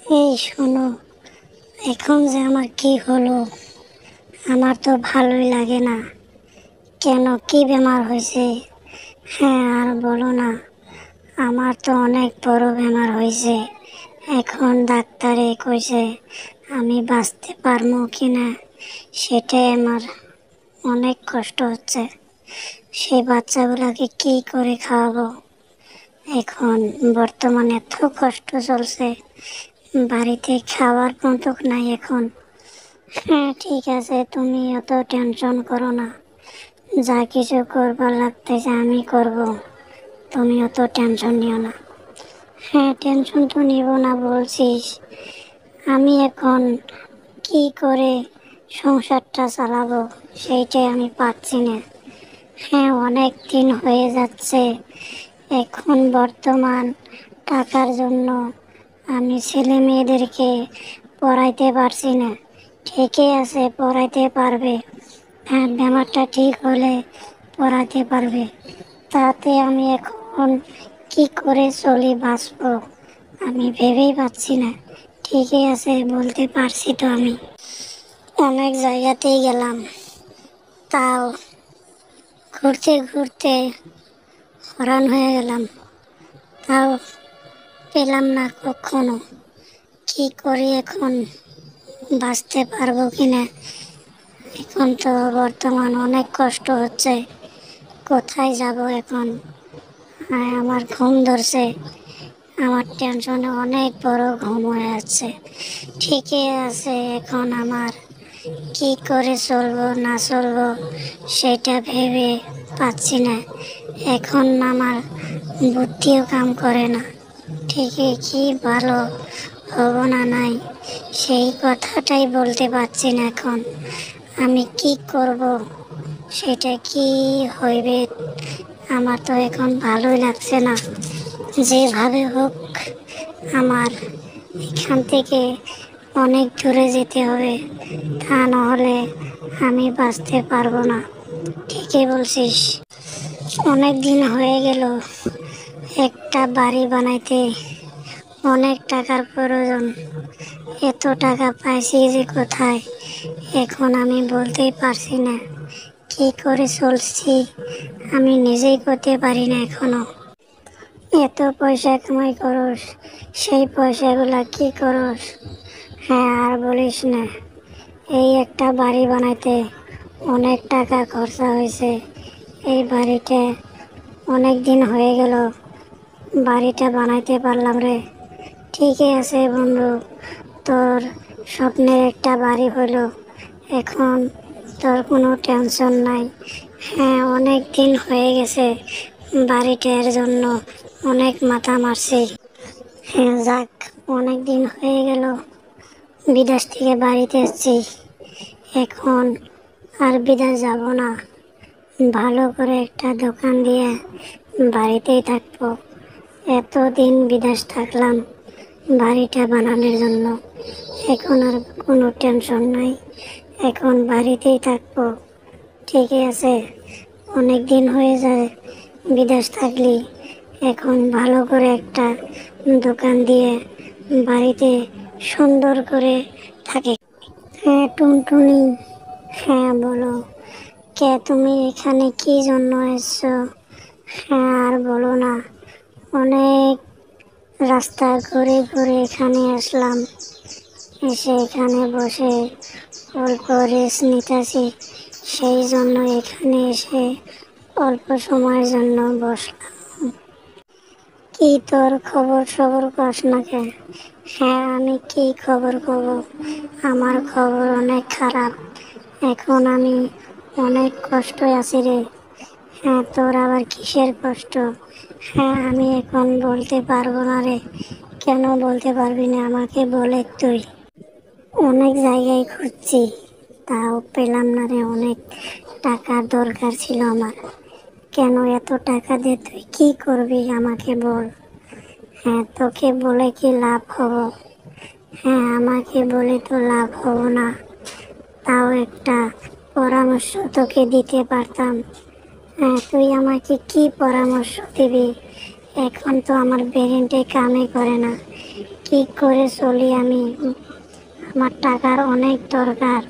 এই শোনো, এখন যে আমার কি হলো, আমার তো ভালোই লাগে না। কেন, কি বেমার হয়েছে? হ্যাঁ, আর বলো না। আমার তো অনেক বড় বেমার হয়েছে। এখন ডাক্তারে কইছে আমি বাঁচতে পারবো কি না, সেটাই আমার অনেক কষ্ট হচ্ছে। সেই বাচ্চাগুলোকে কি করে খাওয়াবো? এখন বর্তমানে এত কষ্ট চলছে, বাড়িতে খাওয়ার মতো নাই এখন। হ্যাঁ, ঠিক আছে, তুমি অত টেনশন করো না। যা কিছু করবার লাগতেছে আমি করব, তুমি অত টেনশন নিও না। হ্যাঁ, টেনশন তো নিব না বলছিস। আমি এখন কি করে সংসারটা চালাবো সেইটাই আমি পাচ্ছি না। হ্যাঁ, অনেক দিন হয়ে যাচ্ছে। এখন বর্তমান টাকার জন্য আমি ছেলে মেয়েদেরকে পড়াইতে পারছি না। ঠিকই আছে, পড়াইতে পারবে। হ্যাঁ, বেমারটা ঠিক হলে পড়াতে পারবে। তাতে আমি এখন কি করে চলি, বাঁচবো আমি ভেবেই পাচ্ছি না। ঠিকই আছে, বলতে পারছি তো আমি অনেক জায়গাতেই গেলাম, তাও ঘুরতে ঘুরতে হরান হয়ে গেলাম, তাও পেলাম না কখনো। কি করি এখন, বাঁচতে পারবো কিনা? এখন তো বর্তমান অনেক কষ্ট হচ্ছে, কোথায় যাব এখন? হ্যাঁ, আমার ঘুম ধরছে, আমার টেনশনে অনেক বড় ঘুম হয়ে যাচ্ছে। ঠিকই আছে, এখন আমার কি করে চলবো না চলবো সেটা ভেবে পাচ্ছি না। এখন আমার বুদ্ধিও কাম করে না। ঠিকই কি ভালো হব না নাই সেই কথাটাই বলতে পারছি না এখন। আমি কি করব, সেটা কি হইবে, আমার তো এখন ভালোই লাগছে না। যেভাবে হোক আমার এখান থেকে অনেক দূরে যেতে হবে, তা নাহলে আমি বাঁচতে পারবো না। ঠিকই বলছিস, অনেক দিন হয়ে গেল। একটা বাড়ি বানাইতে অনেক টাকার প্রয়োজন। এত টাকা পাইছি যে কোথায়, এখন আমি বলতেই পারছি না। কি করে চলছি আমি নিজেই করতে পারি না এখনো। এত পয়সা কামাই করস, সেই পয়সাগুলা কি করস? হ্যাঁ, আর বলিস না। এই একটা বাড়ি বানাইতে অনেক টাকা খরচা হয়েছে। এই বাড়িটা অনেক দিন হয়ে গেল বাড়িটা বানাইতে পারলাম রে। ঠিকই আছে বন্ধু, তোর স্বপ্নের একটা বাড়ি হলো, এখন তোর কোনো টেনশন নাই। হ্যাঁ, অনেক দিন হয়ে গেছে বাড়িটার জন্য অনেক মাথা মারছি। হ্যাঁ, যাক, অনেক দিন হয়ে গেল বিদেশ থেকে বাড়িতে এসেছি, এখন আর বিদেশ যাব না। ভালো করে একটা দোকান দিয়ে বাড়িতেই থাকবো। এতদিন বিদেশ থাকলাম বাড়িটা বানানোর জন্য, এখন আর কোনো টেনশন নাই, এখন বাড়িতেই থাকবো। ঠিকই আছে, অনেক দিন হয়ে যায় বিদেশ থাকলি, এখন ভালো করে একটা দোকান দিয়ে বাড়িতে সুন্দর করে থাকে। হ্যাঁ টুনটুনি, হ্যাঁ বলো। কে তুমি এখানে কি জন্য এসছো? হ্যাঁ, আর বলো না। অনেক রাস্তা ঘুরে ঘুরে এখানে আসলাম, এসে এখানে বসে অল্প রেস্ট নিতেছি, সেই জন্য এখানে এসে অল্প সময়ের জন্য বসলাম। কি তোর খবর সবর কস না কে? হ্যাঁ, আমি কি খবর কব, আমার খবর অনেক খারাপ। এখন আমি অনেক কষ্ট আছি রে। হ্যাঁ, তোর আবার কিসের কষ্ট? হ্যাঁ, আমি এখন বলতে পারবো না রে। কেন বলতে পারবি না, আমাকে বলে তুই। অনেক জায়গায় খুঁজছি, তাও পেলাম না রে। অনেক টাকার দরকার ছিল আমার। কেন, এত টাকা দিয়ে তুই কি করবি আমাকে বল। হ্যাঁ, তোকে বলে কি লাভ হব? হ্যাঁ, আমাকে বলে তো লাভ হব না, তাও একটা পরামর্শ তোকে দিতে পারতাম। হ্যাঁ, তুই আমাকে কি পরামর্শ দিবি? এখন তো আমার ব্রেনটাই কামই করে না। কি করে চলি আমি? আমার টাকার অনেক দরকার।